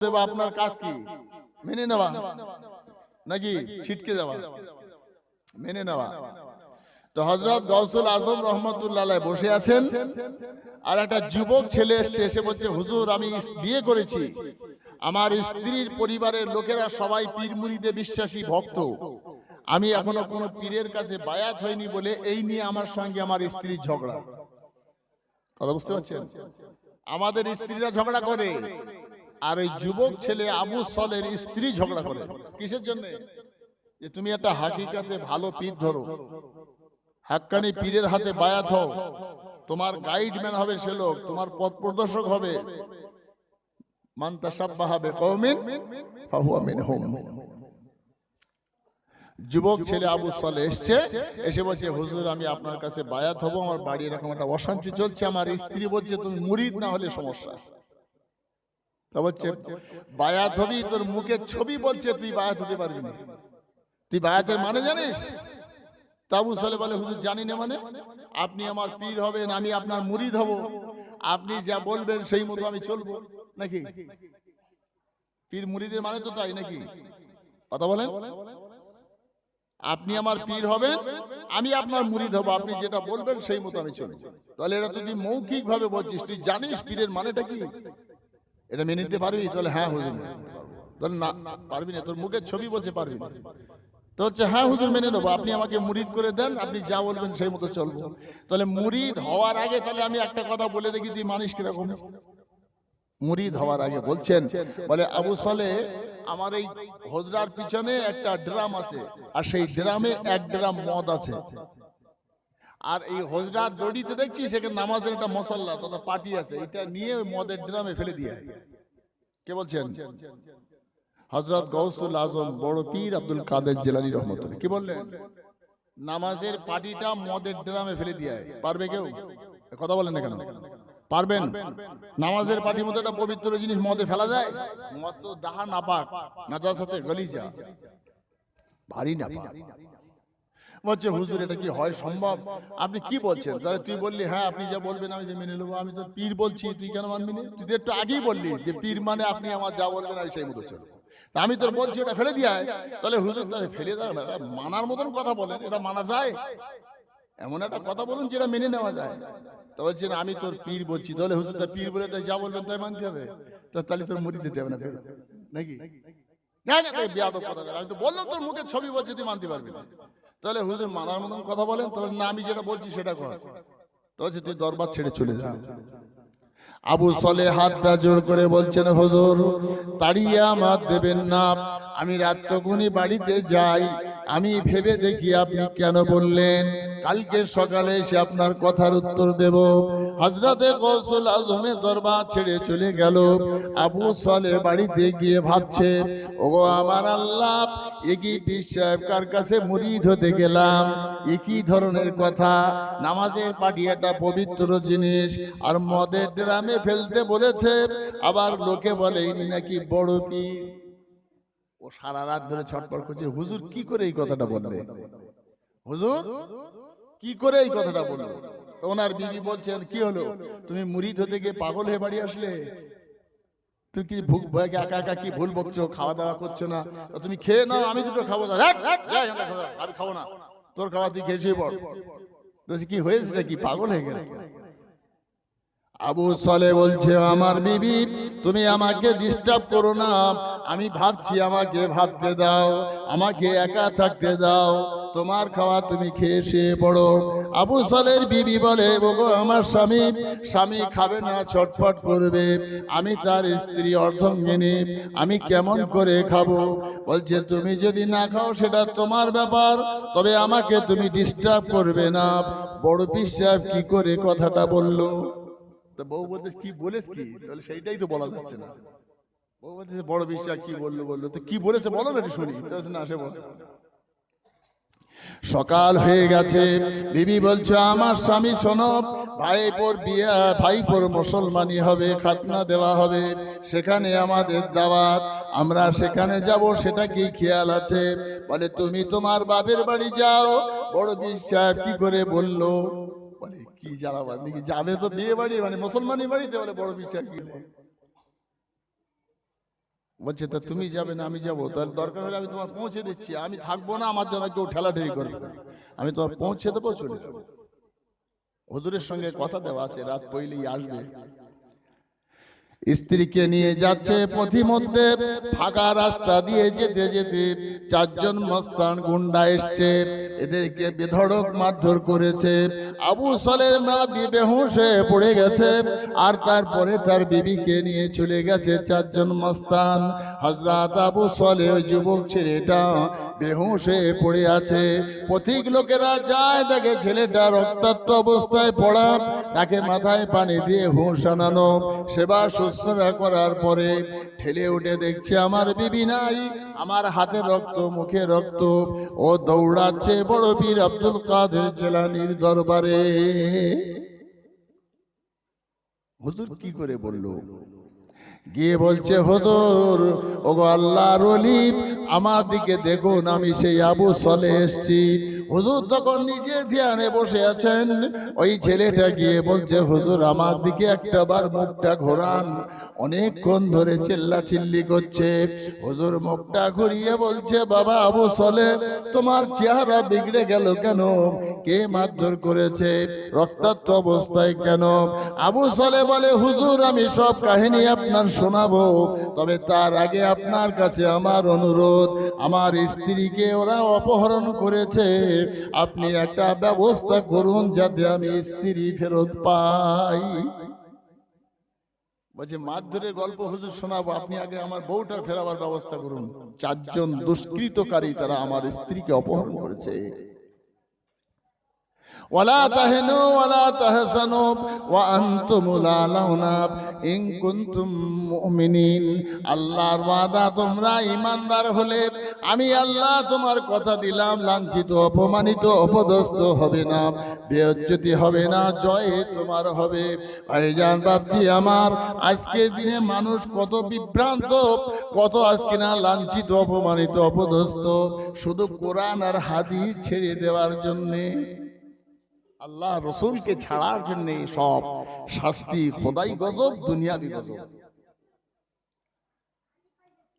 দেব, আপনার কাজ কি? মেনে নেওয়া নাকি ছিটকে যাওয়া? মেনে নেওয়া। তো হযরত গাউসুল আজম রহমাতুল্লাহ আলাইহি বসে আছেন, আর একটা যুবক ছেলে এসে এসে বলছে, হুজুর আমি বিয়ে করেছি, আমার স্ত্রীর পরিবারের লোকেরা সবাই পীর মুরিদে বিশ্বাসী ভক্ত, আমি এখনো কোনো পীরের কাছে বায়াত হয়নি বলে এই নিয়ে আমার সঙ্গে আমার স্ত্রীর ঝগড়া। কথা বুঝতে পারছেন? আমাদের স্ত্রীরা ঝগড়া করে, আর ওই যুবক ছেলে আবু সলের স্ত্রী ঝগড়া করে। কিসের জন্য? যে তুমি একটা হাকিকাতে ভালো পীর ধরো, হাক্কানি পীরের হাতে বায়াত হও, তোমার গাইডম্যান হবে সে লোক, তোমার পথ প্রদর্শক হবে। মান তাশাব্বাহা বিকওমিন ফাহুয়া মিনহুম। যুবক ছেলে আবু সলে এসছে, এসে বলছে, হুজুর আমি আপনার কাছে বায়াত হব, আমার বাড়ি এরকম একটা অশান্তি চলছে, আমার স্ত্রী বলছে তুমি মুরিদ না হলে সমস্যা। তা বলছে বায়াত হবি, তোর মুখের ছবি বলছে তুই বায়াত হতে পারবি না, তুই বায়াতের মানে জানিস? তা আবু সলে বলে, হুজুর জানি না মানে? আপনি আমার পীর হবেন, আমি আপনার মুরিদ হব, আপনি যা বলবেন সেই মতো আমি চলবো নাকি? পীর মুরিদের মানে তো তাই নাকি? কথা বলেন। আপনি আমার পীর হবেন, আমি আপনার মুরিদ হব, আপনি যেটা বলবেন সেই মতো আমি চলবো। তাহলে এটা তুই মৌখিক ভাবে বলছিস, তুই জানিস পীরের মানেটা কি? এটা মেনে নিতে পারবি? তাহলে হ্যাঁ হুজুর। তাহলে না পারবি না, তোর মুখের ছবি বলছে পারবি না। তো হচ্ছে হ্যাঁ হুজুর মেনে নেবো, আপনি আমাকে মুরিদ করে দেন, আপনি যা বলবেন সেই মতো চলবো। তাহলে মুরিদ হওয়ার আগে তাহলে আমি একটা কথা বলে দেখি, তুই মানিস কিরকম? মুরিদ হওয়ার আগে বলছেন, বলে আবু সলে আমার এই হজরার পিছনে একটা ড্রাম আছে, আর সেই ড্রামে 1 ড্রাম মদ আছে, আর এই হজরার দড়িতে দেখছি সেখানে নামাজের একটা মশাল্লা তথা পাটি আছে, এটা নিয়ে মদের ড্রামে ফেলে দিয়ে। কে বলছেন? হযরত গাউসুল আজম বড় পীর আব্দুল কাদের জিলানী রহমাতুল্লাহ। কি বললেন? নামাজের পাটিটা মদের ড্রামে ফেলে দিয়ে। পারবে কেউ? কথা বলেন না কেন? পারবেন? নামাজের পাটির মধ্যে একটা পবিত্র জিনিস মদে ফেলা যায়? মদ তো দাহা নাপাক, নাজাসাতে গলিজা, ভারী নাপাক। বলছে হুজুর এটা কি হয় সম্ভব? আপনি কি বলছেন? তাহলে তুই বললি হ্যাঁ আপনি যা বলবেন আমি যে মেনে নেবো, আমি তো পীর বলছি, তুই কেন মানবি না? তুই তো একটু আগেই বললি যে পীর মানে আপনি আমার যা বলবেন আমি সেই মতো চলবো। তা আমি তোর বলছি ওটা ফেলে দিয়ে আয়। তাহলে হুজুর তাহলে ফেলে দাও না, মানার মতন কথা বলেন, এটা মানা যায়? এমন একটা কথা বলুন যেটা মেনে নেওয়া যায়। তো বলছেন আমি তোর পীর বলছি, তাহলে হুজুর তাই পীর বলে তাই যা বলবেন তাই মানতে হবে? তাহলে তোর মুড়ি দিতে হবে না নাকি? বেয়াদব কথা। আমি তো বললাম তোর মুখের ছবি বলছি, তুই মানতে পারবি না। তাহলে হুজুর মানার মতন কথা বলেন, তবে না আমি যেটা বলছি সেটা কর। তো বলছে তুই দরবার ছেড়ে চলে যা। আবু সলে হাতটা জোর করে বলছেন, হুজুর তাড়িয়ে আমার দেবেন না, আমি রাতটুকুনি বাড়িতে যাই, আমি ভেবে দেখি আপনি কেন বললেন, কালকে সকালে এসে আপনার কথার উত্তর দেব। হযরতে গাউসুল আজমের দরবার ছেড়ে চলে গেল। আবু সলে বাড়িতে গিয়ে ভাবছে, ওগো আমার আল্লাহ, একই পীর সাহেব কার কাছে মুরিদ হতে গেলাম, একই ধরনের কথা, নামাজের পাটি একটা পবিত্র জিনিস, আর মদের ড্রামে ফেলতে বলেছে, আবার লোকে বলে ইনি নাকি বড় পীর। ও সারা রাত ধরে ছটফট করছে, হুজুর কি করে এই কথাটা বললে? হুজুর কি করে এই কথাটা বললো? তো ওনার বিবি বলছেন, কি হলো, তুমি মুরিদ হতে গিয়ে পাগল হয়ে বাড়ি আসলে? তুই কি একা একা কি ভুল বকছো, খাওয়া দাওয়া করছো না? তুমি খেয়ে নাও, আমি দুটো খাবো না। আমি খাবো না, তোর খাওয়া তুই খেয়েছিস বল। কি হয়েছে, কি পাগল হয়ে গেল? আবু সলে বলছে, আমার বিবি তুমি আমাকে ডিস্টার্ব করো না, আমি ভাবছি, আমাকে ভাবতে দাও, আমাকে একা থাকতে দাও, তোমার খাওয়া তুমি খেয়ে শুয়ে পড়ো। আবু সলের বিবি বলে, ওগো আমার স্বামী, স্বামী খাবে না, ছটফট করবে, আমি তার স্ত্রী অর্ধাঙ্গিনী, আমি কেমন করে খাবো? বলছে তুমি যদি না খাও সেটা তোমার ব্যাপার, তবে আমাকে তুমি ডিস্টার্ব করবে না। বড় পীর সাহেব কি করে কথাটা বললো? বউ বলতে কি বলেছ কি? তাহলে সেইটাই তো বলা যাচ্ছে না। বউ বলতেছে বড় বিশ্বাস কি বললো, তো কি বলেছে বলো না শুনি। না সে বলে সকাল হয়ে গেছে, বিবি বলছে আমার স্বামী শোনো, ভাইপোর বিয়ে, ভাইপোর মুসলমানি হবে, খাতনা দেওয়া হবে, সেখানে আমাদের দাওয়াত, আমরা সেখানে যাব, সেটা কি খেয়াল আছে? বলে তুমি তোমার বাপের বাড়ি যাও। বড় বিশ্বাস কি করে বললো? বলে কি জ্বালাবান দেখি, যাবে তো বিয়ে বাড়ি মানে মুসলমানি বাড়িতে, বলে বড় বিশ্বাস কি বলছে তা তুমি যাবে না আমি যাবো, তাহলে দরকার হলে আমি তোমার পৌঁছে দিচ্ছি, আমি থাকবো না, আমার জন্য কেউ ঠেলাঠেলি করবে না, আমি তোমার পৌঁছে দেবো, চলে যাবো। হুজুরের সঙ্গে কথা দেওয়া আছে, রাত পইলেই আসবে। স্ত্রীকে নিয়ে যাচ্ছে, পথিমধ্যে ফাঁকা রাস্তা দিয়ে যেতে যেতে চারজন মস্তান গুন্ডা এসছে, এদেরকে বেধড়ক মারধর করেছে। আবু সলের মা বেহুশ হয়ে পড়ে গেছে, আর তারপরে তার বিবিকে নিয়ে চলে গেছে চারজন মস্তান। হযরত আবু সলে ওই যুবক ছেলেটা বেহুশ হয়ে পড়ে আছে। পথিক লোকেরা যায়, দেখে ছেলেটা রক্তাক্ত অবস্থায় পড়া, তাকে মাথায় পানি দিয়ে হুঁশ আনানো, সেবা শুশ্রূষা করার পরে ঠেলে উঠে দেখছে আমার বিবি নাই, আমার হাতে রক্ত, মুখে রক্ত। ও দৌড়াচ্ছে বড় পীর আব্দুল কাদের জিলানীর দরবারে। হুজুর কি করে বলল? গিয়ে বলছে, হুজুর ওগো আল্লাহর ওলি, আমার দিকে দেখুন, আমি সেই আবু সলে এসছি। হুজুর তখন নিজের ধ্যানে বসে আছেন। ওই ছেলেটা গিয়ে বলছে, হুজুর আমার দিকে একটাবার মুখটা ঘোরান। অনেকক্ষণ ধরে চিল্লাচিল্লি করছে। হুজুর মুখটা ঘুরিয়ে বলছে, বাবা আবু সলে, তোমার চেহারা বিগড়ে গেল কেন? কে মারধর করেছে? রক্তাক্ত অবস্থায় কেন? আবু সলে বলে, হুজুর আমি সব কাহিনী আপনার শোনাবো, তবে তার আগে আপনার কাছে আমার অনুরোধ, আমার স্ত্রীকে ওরা অপহরণ করেছে, আপনি একটা ব্যবস্থা করুন যাতে আমি স্ত্রী ফেরত পাই। বলছে মারধরের গল্প হুজুর শোনাবো, আপনি আগে আমার বউটা ফেরাবার ব্যবস্থা করুন। চারজন দুষ্কৃতকারী তারা আমার স্ত্রীকে অপহরণ করেছে। ওয়ালা তাহিনু ওয়ালা তাহজানু ওয়া আনতুমুল আলাউনা ইন কুনতুম মুমিনিন। আল্লাহর ওয়াদা, তোমরা ঈমানদার হলে আমি আল্লাহ তোমার কথা দিলাম, লাঞ্ছিত, অপমানিত, অপদস্থ হবে না, বেইজ্জতি হবে না, জয় তোমার হবে। ভাইজান বাপজি আমার, আজকের দিনে মানুষ কত বিভ্রান্ত, কত আজকে না লাঞ্ছিত, অপমানিত, অপদস্থ, শুধু কোরআন আর হাদিস ছেড়ে দেওয়ার জন্যে, আল্লাহ রসুলকে ছাড়ার জন্য সব শাস্তি, খোদাই গজব, দুনিয়াবি গজব।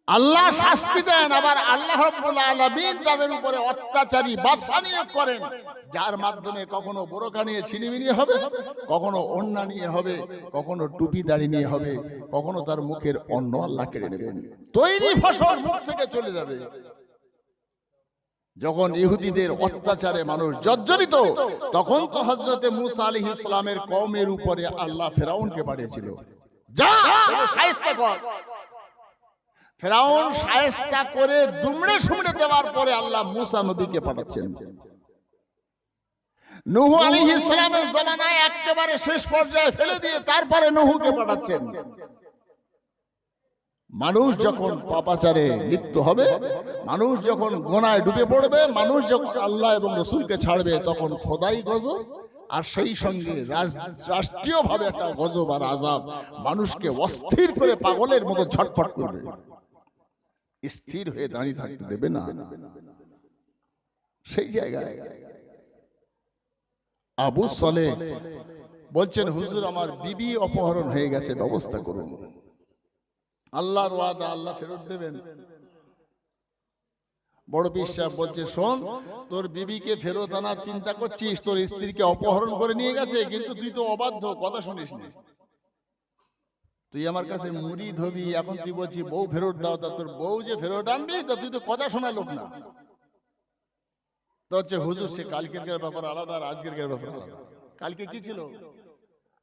আল্লাহ শাস্তি দেন, আবার আল্লাহ রাব্বুল আলামিন তাদের উপরে অত্যাচারী বাদশা নিয়োগ করেন, যার মাধ্যমে কখনো বোরকা নিয়ে ছিনিমিনি হবে, কখনো ওড়না নিয়ে হবে, কখনো টুপি দাড়ি নিয়ে হবে, কখনো তার মুখের অন্ন আল্লাহ কেড়ে নেবেন। তৈরি ফসল মুখ থেকে চলে যাবে। যখন ইহুদিদের অত্যাচারে মানুষ জর্জরিত, তখন তো হযরতে মূসা আলাইহিস সালামের কওমের উপরে আল্লাহ ফেরাউনকে পাঠিয়েছিল, যা এটা শায়েস্তা কর। ফেরাউন শায়েস্তা করে দুমড়ে সুমড়ে দেওয়ার পরে আল্লাহ মূসা নবীকে পাঠাচ্ছেন। নূহ আলাইহিস সালামের জামানায় একেবারে শেষ পর্যায়ে ফেলে দিয়ে তারপরে নূহকে পাঠাচ্ছেন। মানুষ যখন পাপাচারে লিপ্ত হবে, মানুষ যখন গোনায় ডুবে পড়বে, মানুষ যখন আল্লাহ এবং রসুলকে ছাড়বে, তখন খোদাই গজব, আর সেই সঙ্গে রাষ্ট্রীয়ভাবে একটা গজব আর আযাব মানুষকে অস্থির করে পাগলের মতো ছটফট করবে, স্থির হয়ে দাঁড়িয়ে থাকতে দেবে না। সেই জায়গায় আবু সলে বলছেন, হুজুর আমার বিবি অপহরণ হয়ে গেছে, ব্যবস্থা করুন। আল্লাহর ওয়াদা, আল্লাহ ফেরত দেবেন। বড় পীর সাহেব বলছে, শোন, তোর বিবিকে ফেরত আনার চিন্তা করছিস, তোর স্ত্রীকে অপহরণ করে নিয়ে গেছে, কিন্তু তুই তো অবাধ্য, কথা শুনিস নি। তুই আমার কাছে মুরিদ হবি, এখন তুই বলছিস বউ ফেরত দাও, তা তোর বউ যে ফেরত আনবি, তা তুই তো কথা শোনা লোক না। তো হচ্ছে হুজুর, সে কালকের ব্যাপার আলাদা আর আজকের ব্যাপার আলাদা। কালকে কি ছিল?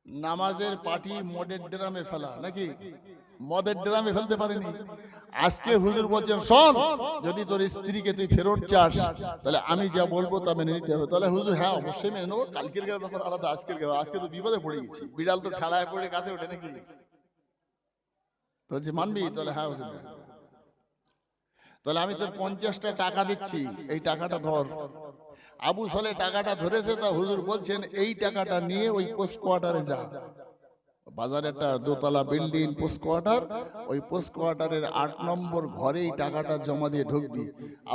নামাজের পাটি মদের ড্রামে ফেলা, নাকি? মদের ড্রামে ফেলতে পারেনি। আজকে হুজুর বলছেন, শোন, যদি তোর স্ত্রীকে তুই ফেরত চাস, তাহলে আমি যা বলবো তা মেনে নিতে হবে। তাহলে হুজুর, হ্যাঁ অবশ্যই মেনে নেবো, কালকের ব্যাপার আলাদা, আজকের ব্যাপার। আজকে তো বিপদে পড়ে গেছি, বিড়াল তো ঠাড়ায় পড়ে কাছে ওঠে, নাকি? তো যে মানবি, তাহলে হ্যাঁ হুজুর, তাহলে আমি তোর 50টা টাকা দিচ্ছি, এই টাকাটা ধর। আবু সলে টাকাটা ধরেছে, তা হুজুর বলছেন, এই টাকাটা নিয়ে ওই পোস্ট কোয়ার্টারে যা। বাজারে একটা দোতলা বিল্ডিং পোস্ট কোয়ার্টার, ওই পোস্ট কোয়ার্টারের 8 নম্বর ঘরে এই টাকাটা জমা দিয়ে ঢুকবি।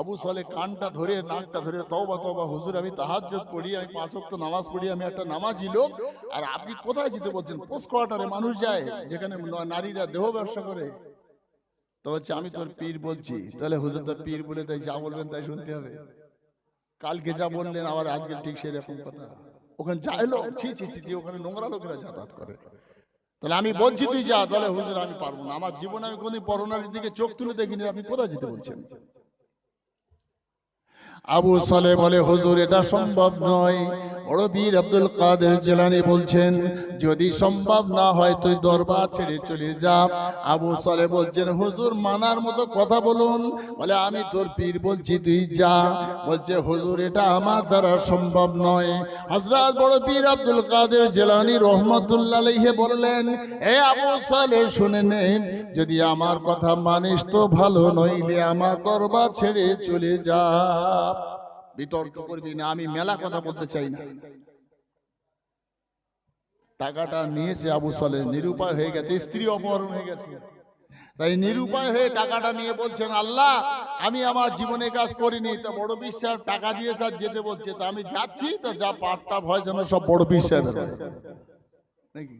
আবু সলে কানটা ধরে, নাকটা ধরে, তওবা তওবা হুজুর, আমি তাহাজ্জুদ পড়ি, আমি 5 ওয়াক্ত নামাজ পড়ি, আমি একটা নামাজি লোক, আর আপনি কোথায় যেতে বলছেন? পোস্ট কোয়ার্টারে মানুষ যায়, যেখানে নারীরা দেহ ব্যবসা করে। তো হচ্ছে আমি তোর পীর বলছি, তাহলে হুজুর তো পীর বলে তাই যা বলবেন তাই শুনতে হবে। কালকে যা বললেন আবার আজকে ঠিক সেরকম কথা। ওখানে যায় লোক, ছি ছি ছি ছি, ওখানে নোংরা লোকেরা যাতায়াত করে। তাহলে আমি বলছি তুই যা, তাহলে হুজুর আমি পারবো না, আমার জীবনে আমি কোনদিন পরনারীর দিকে চোখ তুলে দেখিনি, আপনি কোথায় যেতে বলছেন? আবু সালে বলে হুজুর এটা সম্ভব নয়। বড় পীর আব্দুল কাদের জিলানী বলছেন যদি সম্ভব না হয় তুই দরবার ছেড়ে চলে যা। আবু সালে বলছেন হুজুর মানার মতো কথা বলুন। বলে আমি তোর পীর বলছি তুই যা। বলছে হুজুর এটা আমার দ্বারা সম্ভব নয়। হযরত বড় পীর আব্দুল কাদের জিলানী রহমাতুল্লাহ আলাইহি বললেন এ আবু সালে শুনে নে, যদি আমার কথা মানিস তো ভালো, নইলে আমার দরবার ছেড়ে চলে যা। বিতর্ক করবি না, আমি মেলা কথা বলতে চাই না। টাকাটা নিয়েছে আবু সালে, নিরুপায় হয়ে গেছে, স্ত্রী অপহরণ হয়ে গেছে, তাই নিরুপায় হয়ে টাকাটা নিয়ে বলছেন আল্লাহ আমি আমার জীবনে কাজ করিনি, তা বড় বিশ্বাস টাকা দিয়ে স্যার যেতে বলছে, তা আমি যাচ্ছি, তা যা পাটটা ভয় যেন সব বড় বিশ্বাস নাকি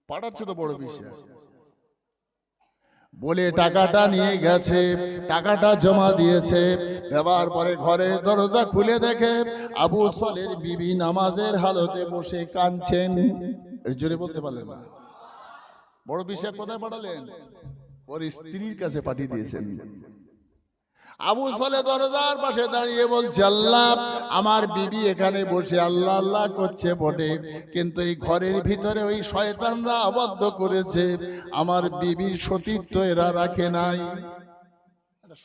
পাঠাচ্ছে তো বড় বিশ্বাস বলে টাকাটা নিয়ে গেছে। টাকাটা জমা দিয়েছে, দেওয়ার পরে ঘরে দরজা খুলে দেখে আবু সালের বিবি নামাজের হালতে বসে কাঁদছেন। জোরে বলতে পারলেন না? বড় বিশ্বাস কোথায় পাঠালেন? ওর স্ত্রীর কাছে পাঠিয়ে দিয়েছেন। আবু সালে দরজার পাশে দাঁড়িয়ে বলছে আল্লাহ আমার বিবি এখানে বসে আল্লাহ আল্লাহ করছে বটে, কিন্তু এই ঘরের ভিতরে ওই শয়তানরা আবদ্ধ করেছে, আমার বিবির সতীত্ব এরা রাখে নাই।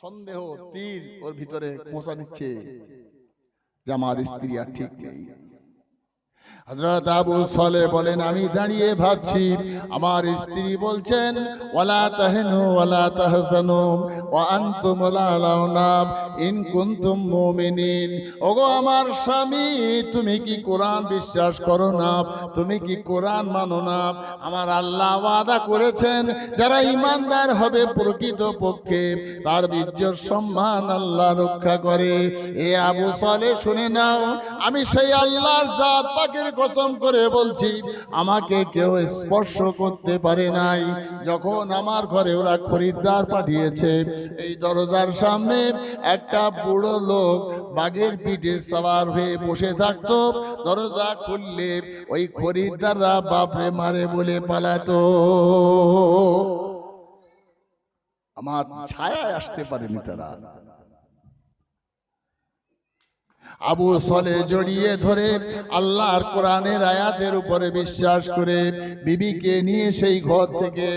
সন্দেহ তীর ওর ভিতরে খোঁচা দিচ্ছে যে আমার স্ত্রী আর ঠিক নেই। হযরত আবু সালে বলেন আমি দাঁড়িয়ে ভাবছি, আমার স্ত্রী বলছেন ওয়ালা তাহনু ওয়ালা তাহজানু ওয়া আনতুম লাউনা ইন কুনতুম মুমিনিন। ওগো আমার স্বামী তুমি কি কোরআন বিশ্বাস করো না? তুমি কি কোরআন মানো না? আমার আল্লাহ ওয়াদা করেছেন যারা ঈমানদার হবে প্রকৃত পক্ষে তার ইজ্জত সম্মান আল্লাহ রক্ষা করে। এ আবু সালে শুনে নাও, আমি সেই আল্লাহর জাত পাকের কসম করে বলছি আমাকে কেউ স্পর্শ করতে পারে নাই। যখন আমার ঘরে ওরা খরিদ্দার পাঠিয়েছে, এই দরজার সামনে একটা বুড়ো লোক বাঘের পিঠে সওয়ার হয়ে বসে থাকতো, দরজা খুললে ওই খরিদ্দাররা বাপরে মারে বলে পালাতো, আমার ছায়ায় আসতে পারেনি তারা। আবু সালে জড়িয়ে ধরে আল্লাহর কোরআনের আয়াতের উপরে বিশ্বাস করে বিবিকে নিয়ে সেই ঘর থেকে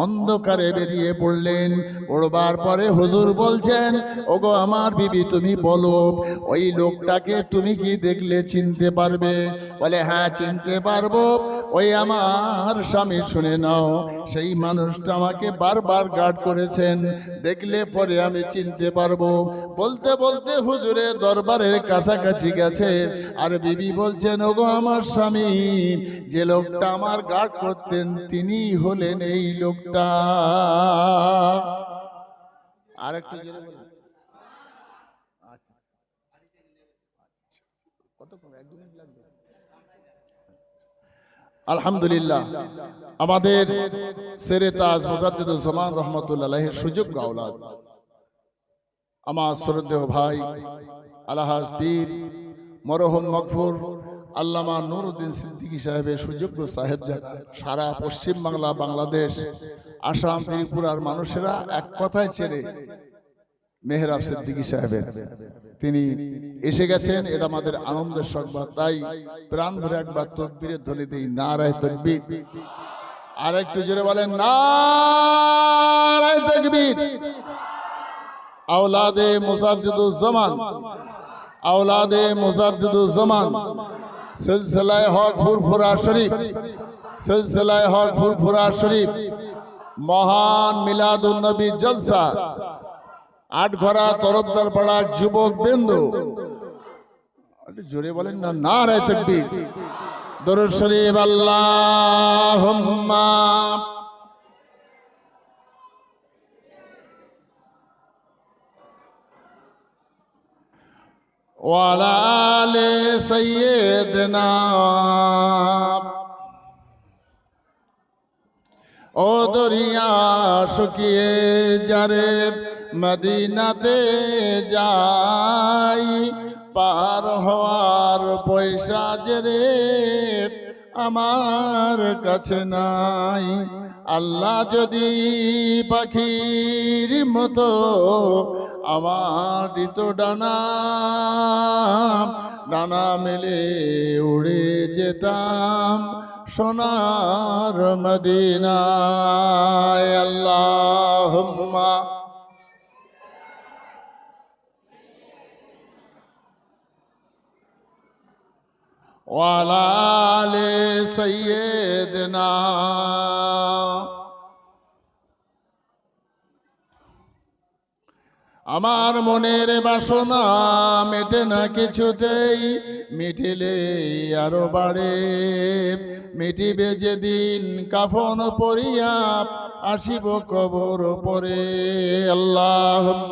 অন্ধকারে বেরিয়ে পড়লেন। পড়বার পরে হুজুর বলছেন ওগো আমার বিবি তুমি বলো ওই লোকটাকে তুমি কি দেখলে চিনতে পারবে? বলে হ্যাঁ চিনতে পারবো, ওই আমার স্বামী। শুনে নাও, সেই মানুষটা আমাকে বারবার গার্ড করেছেন, দেখলে পরে আমি চিনতে পারবো। বলতে বলতে হুজুরের দরবারের কাছাকাছি গেছে, আর বিবি বলছেন ওগো আমার স্বামী, যে লোকটা আমার গার্ড করতেন তিনি হলেন এই লোকটা। আর একটু জোরে বলুন। কতক্ষণ? 1-2 মিনিট লাগবে। আলহামদুলিল্লাহ, আমাদের সেরে তাজ মুজাদ্দিদুজ জামান রাহমাতুল্লাহ আলাইহির সুযোগ্য আওলাদ আমার শ্রদ্ধেয় ভাই আলহাজ পীর মরহুম মগফুর আল্লামা নুরউদ্দিন সিদ্দিকী সাহেবের সুযোগ্য সাহেবজাদা। সারা পশ্চিম বাংলা, বাংলাদেশ, আসাম, ত্রিপুরার মানুষেরা এক কথায় চেনে মেহরাব সিদ্দিকী সাহেবের। তিনি এসে গেছেন, এটা আমাদের আনন্দের সংবাদ। তাই প্রাণ ভরে একবার তাকবীরের ধ্বনি দেই, নারায়ে তাকবীর। আর একটু জোরে বলেন নারায়ে তাকবীর। আওলাদে মুজাদ্দিদুজ জামান, আওলাদে মুজাদ্দিদুজ জামান, সিলসিলায়ে হক ফুরফুরা শরীফ, সিলসিলায়ে হক ফুরফুরা শরীফ মহান মিলাদুন নবী জলসা আটঘরা তরফদার পাড়া যুবক বৃন্দ, জোরে বলেন না নারায়ে তাকবীর। দরুদ শরীফ আল্লাহুম্মা ওয়ালা আলে সাইয়্যিদিনা ও দরিয়া শুকিয়ে যারে মদিনাতে যাই, পার হওয়ার পয়সা যে রে আমার কাছে নাই। আল্লাহ যদি পাখির মতো আমার দিত ডানা, ডানা মেলে উড়ে যেতাম সোনার মদিনায়। আল্লাহুম্মা ওয়ালা আলে সাইয়্যিদিনা। আমার মনের বাসনা মেটে না কিছুতেই, মিটিলে আরো বাড়ে। মিটিবে যেদিন কাফন পরিয়া আসিব কবর পরে। আল্লাহুম্মা